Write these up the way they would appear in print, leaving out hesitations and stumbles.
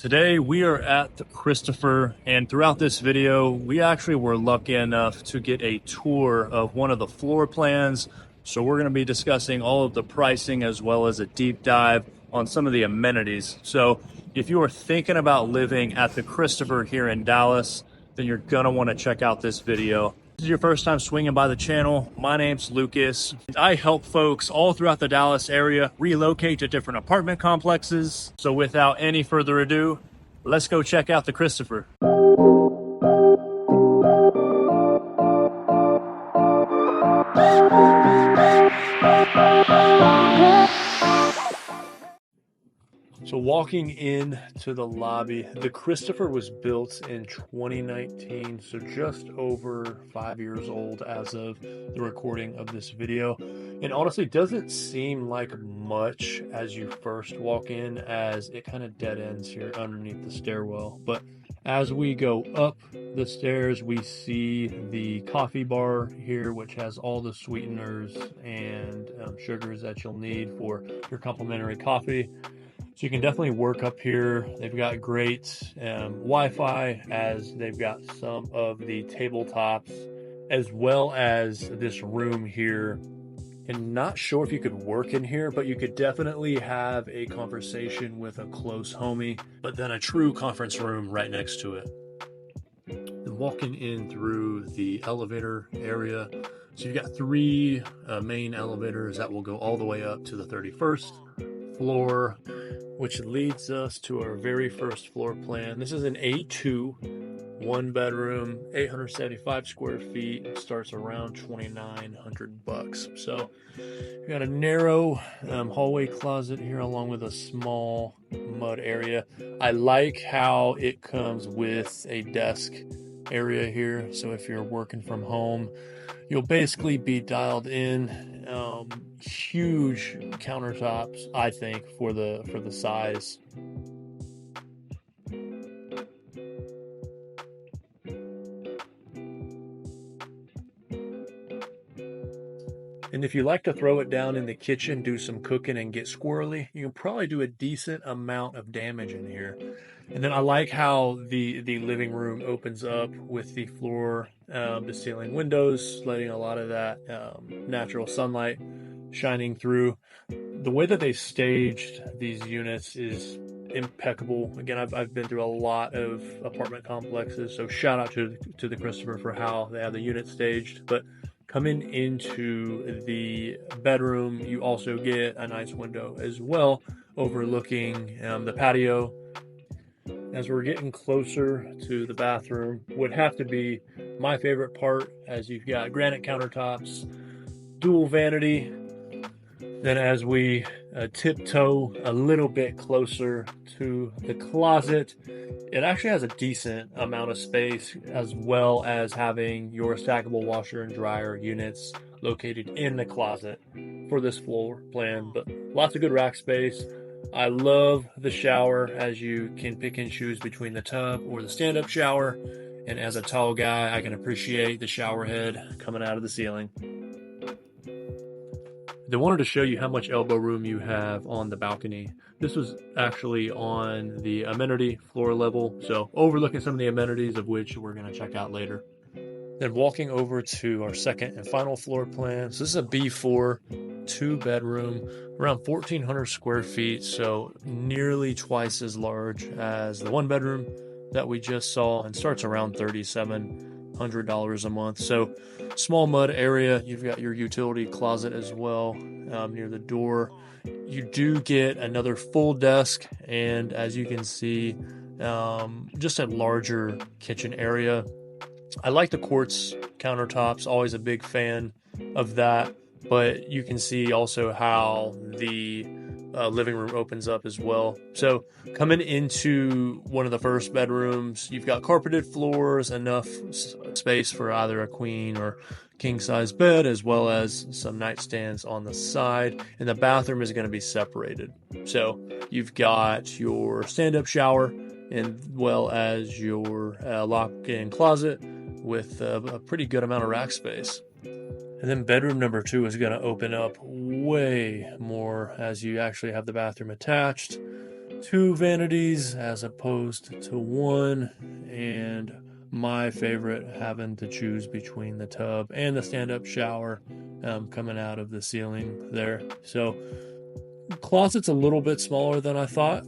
Today we are at the Christopher, and throughout this video we actually were lucky enough to get a tour of one of the floor plans. So we're going to be discussing all of the pricing as well as a deep dive on some of the amenities. So if you are thinking about living at the Christopher here in Dallas, then you're going to want to check out this video. If this is your first time swinging by the channel, my name's Lucas. I help folks all throughout the Dallas area relocate to different apartment complexes. So without any further ado, let's go check out the Christopher. So walking in to the lobby, the Christopher was built in 2019, so just over 5 years old as of the recording of this video. And honestly, doesn't seem like much as you first walk in, as it kind of dead ends here underneath the stairwell. But as we go up the stairs, we see the coffee bar here, which has all the sweeteners and sugars that you'll need for your complimentary coffee. So you can definitely work up here. They've got great Wi-Fi, as they've got some of the tabletops, as well as this room here. And not sure if you could work in here, but you could definitely have a conversation with a close homie, but then a true conference room right next to it. And walking in through the elevator area, so you've got three main elevators that will go all the way up to the 31st floor, which leads us to our very first floor plan. This is an A2, 1 bedroom, 875 square feet. It starts around $2,900. So you got a narrow hallway closet here, along with a small mud area. I like how it comes with a desk area here. So if you're working from home, you'll basically be dialed in. Huge countertops, I think, for the size. And if you like to throw it down in the kitchen, do some cooking and get squirrely, you can probably do a decent amount of damage in here. And then I like how the living room opens up with the floor to ceiling windows, letting a lot of that natural sunlight shining through. The way that they staged these units is impeccable. Again, I've been through a lot of apartment complexes, so shout out to the Christopher for how they have the unit staged. But coming into the bedroom, you also get a nice window as well, overlooking the patio. As we're getting closer to the bathroom, would have to be my favorite part, as you've got granite countertops, dual vanity. Then as we tiptoe a little bit closer to the closet, it actually has a decent amount of space, as well as having your stackable washer and dryer units located in the closet for this floor plan. But lots of good rack space. I love the shower, as you can pick and choose between the tub or the stand-up shower. And as a tall guy, I can appreciate the shower head coming out of the ceiling. They wanted to show you how much elbow room you have on the balcony. This was actually on the amenity floor level, so overlooking some of the amenities, of which we're going to check out later. Then walking over to our second and final floor plan. So this is a B4, 2-bedroom, around 1,400 square feet, so nearly twice as large as the 1-bedroom that we just saw, and starts around $3,700 a month. So small mud area. You've got your utility closet as well near the door. You do get another full desk, and as you can see, just a larger kitchen area. I like the quartz countertops, always a big fan of that, but you can see also how the living room opens up as well. So coming into one of the first bedrooms, you've got carpeted floors, enough space for either a queen or king size bed, as well as some nightstands on the side. And the bathroom is going to be separated. So you've got your stand-up shower, and well as your lock-in closet with a pretty good amount of rack space. And then bedroom number 2 is going to open up way more, as you actually have the bathroom attached. 2 vanities as opposed to 1, and my favorite having to choose between the tub and the stand-up shower coming out of the ceiling there. So closet's a little bit smaller than I thought.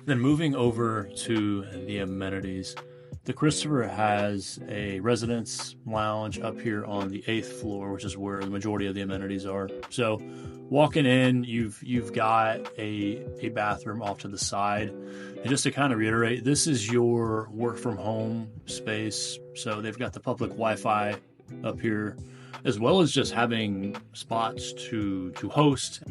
Then moving over to the amenities, the Christopher has a residence lounge up here on the 8th floor, which is where the majority of the amenities are. So walking in, you've got a bathroom off to the side. And just to kind of reiterate, this is your work from home space. So they've got the public Wi-Fi up here, as well as just having spots to host.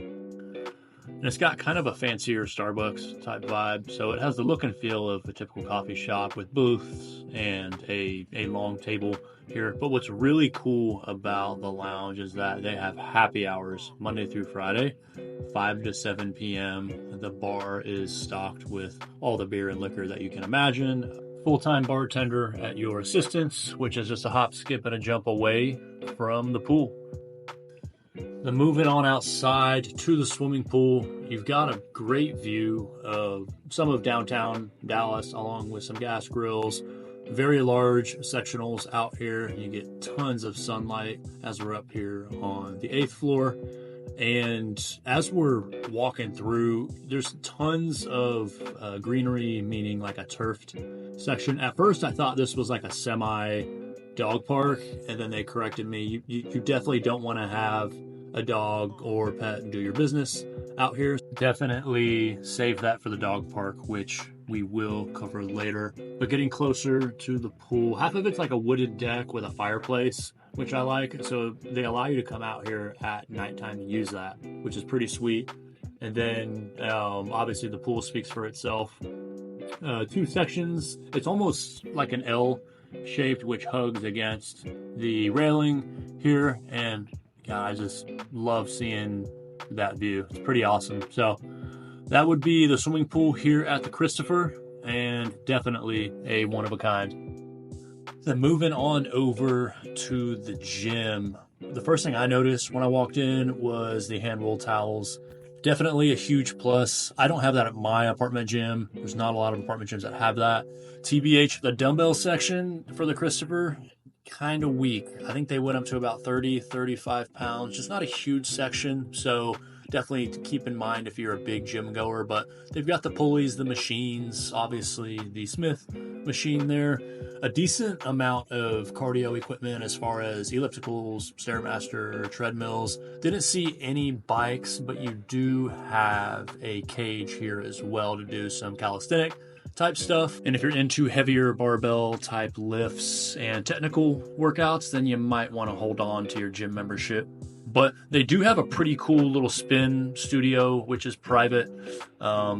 And it's got kind of a fancier Starbucks type vibe. So it has the look and feel of a typical coffee shop with booths and a long table here. But what's really cool about the lounge is that they have happy hours Monday through Friday, 5 to 7 p.m. The bar is stocked with all the beer and liquor that you can imagine. Full-time bartender at your assistance, which is just a hop, skip, and a jump away from the pool. Then moving on outside to the swimming pool, you've got a great view of some of downtown Dallas, along with some gas grills. Very large sectionals out here. You get tons of sunlight as we're up here on the 8th floor. And as we're walking through, there's tons of greenery, meaning like a turfed section. At first, I thought this was like a semi dog park, and then they corrected me. You definitely don't want to have a dog or pet and do your business out here. Definitely save that for the dog park, which we will cover later. But getting closer to the pool, half of it's like a wooded deck with a fireplace, which I like. So they allow you to come out here at nighttime and use that, which is pretty sweet. And then obviously the pool speaks for itself. 2 sections. It's almost like an L shaped, which hugs against the railing here. And God, I just love seeing that view. It's pretty awesome. So that would be the swimming pool here at the Christopher, and definitely a one of a kind. Then moving on over to the gym. The first thing I noticed when I walked in was the hand roll towels. Definitely a huge plus. I don't have that at my apartment gym. There's not a lot of apartment gyms that have that. TBH, the dumbbell section for the Christopher, kind of weak. I think they went up to about 30, 35 pounds. Just not a huge section. So definitely to keep in mind if you're a big gym goer. But they've got the pulleys, the machines, obviously the Smith machine there. A decent amount of cardio equipment as far as ellipticals, Stairmaster, treadmills. Didn't see any bikes, but you do have a cage here as well to do some calisthenic type stuff. And if you're into heavier barbell type lifts and technical workouts, then you might want to hold on to your gym membership. But they do have a pretty cool little spin studio, which is private.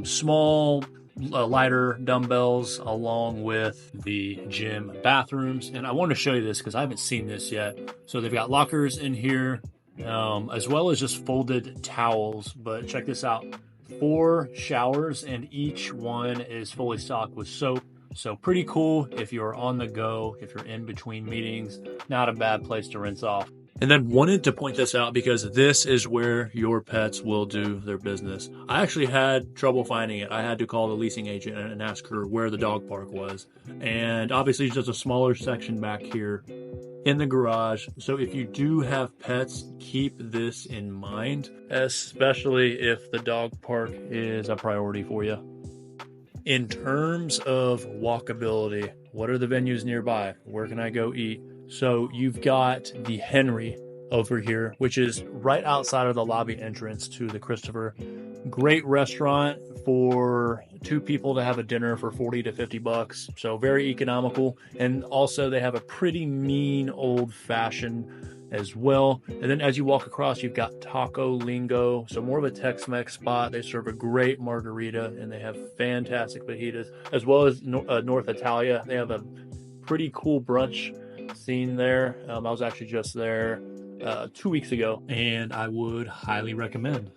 Small, lighter dumbbells along with the gym bathrooms. And I wanted to show you this because I haven't seen this yet. So they've got lockers in here, as well as just folded towels. But check this out. 4 showers, and each one is fully stocked with soap. So pretty cool if you're on the go, if you're in between meetings. Not a bad place to rinse off. And then wanted to point this out because this is where your pets will do their business. I actually had trouble finding it. I had to call the leasing agent and ask her where the dog park was. And obviously it's just a smaller section back here in the garage. So if you do have pets, keep this in mind, especially if the dog park is a priority for you. In terms of walkability, what are the venues nearby? Where can I go eat? So you've got the Henry over here, which is right outside of the lobby entrance to the Christopher. Great restaurant for 2 people to have a dinner for 40 to 50 bucks. So very economical. And also they have a pretty mean old fashioned as well. And then as you walk across, you've got Taco Lingo. So more of a Tex-Mex spot. They serve a great margarita and they have fantastic fajitas, as well as North Italia. They have a pretty cool brunch scene there. I was actually just there 2 weeks ago, and I would highly recommend.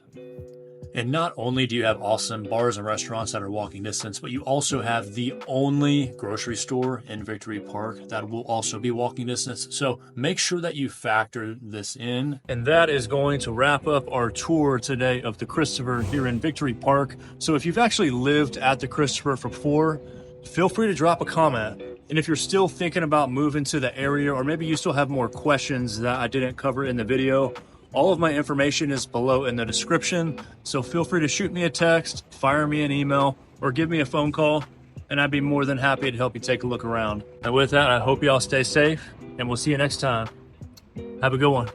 And not only do you have awesome bars and restaurants that are walking distance, but you also have the only grocery store in Victory Park that will also be walking distance. So make sure that you factor this in. And that is going to wrap up our tour today of the Christopher here in Victory Park. So if you've actually lived at the Christopher before, feel free to drop a comment. And if you're still thinking about moving to the area, or maybe you still have more questions that I didn't cover in the video, all of my information is below in the description. So feel free to shoot me a text, fire me an email, or give me a phone call, and I'd be more than happy to help you take a look around. And with that, I hope y'all stay safe, and we'll see you next time. Have a good one.